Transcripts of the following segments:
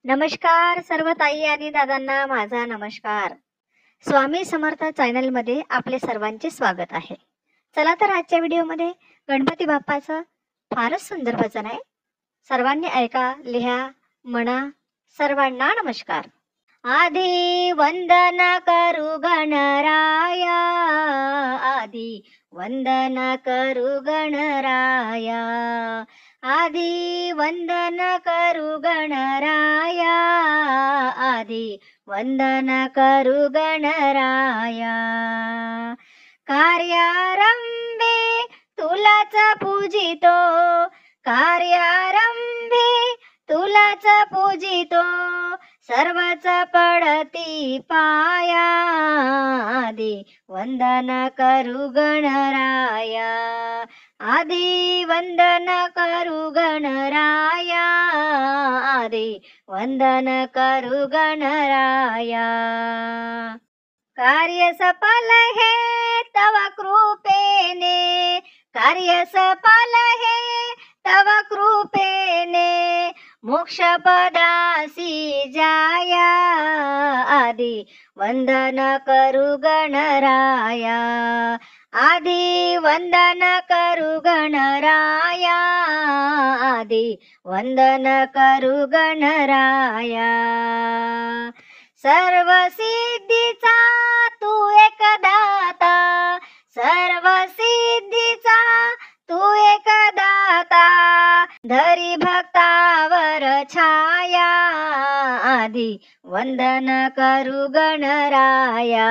नमस्कार सर्व ताई आणि दादांना माझा नमस्कार. स्वामी समर्थ चॅनल मध्ये आपले सर्वांचे स्वागत आहे. चला तर आजच्या व्हिडिओमध्ये गणपती बाप्पाचं फारच सुंदर भजन आहे. सर्वांनी ऐका, लिहा, म्हणा. सर्वांना नमस्कार. आधी वंदन करू गणराया, आधी वंदन करू गणराया, आधी वंदन करू गणराया, आधी वंदन करू गणराया. कार्यारंभे तुलाच पूजितो, कार्यारंभे तुलाच पूजितो, सर्वच पडती पाया, आधी वंदन करू गणराया, आधी वंदन करू गणराया, आधी वंदन करू गणराया. कार्य सफल हे तव कृपेने, कार्य सफल हे तव कृपेने, मोक्ष पदासी जाया, आधी वंदन करू गणराया, आधी वंदन करू गणराया, आधी वंदन करू गणराया. सर्व सिद्धीचा तू एक दाता, सर्व सिद्धीचा तू एक दाता, धरी भक्तावर छाया, आधी वंदन करू गणराया,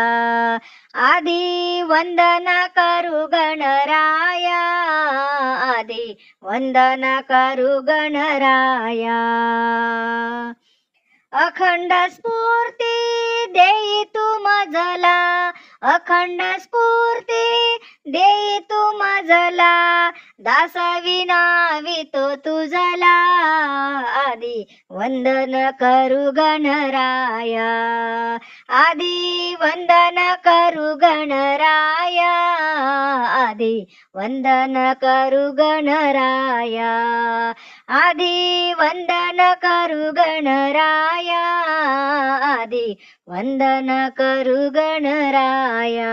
आधी वंदन करू गणराया, आधी वंदन करू गणराया. अखंड स्फूर्ती देई तू मजला, अखंड स्फूर्ती देई तू मजला, दास विनावितो तुझला, आधी वंदन करू गणराया, आधी वंदन करू गणराया, आधी वंदन करू गणराया, आधी वंदन करू गणराया, आधी वंदन करू गणराया.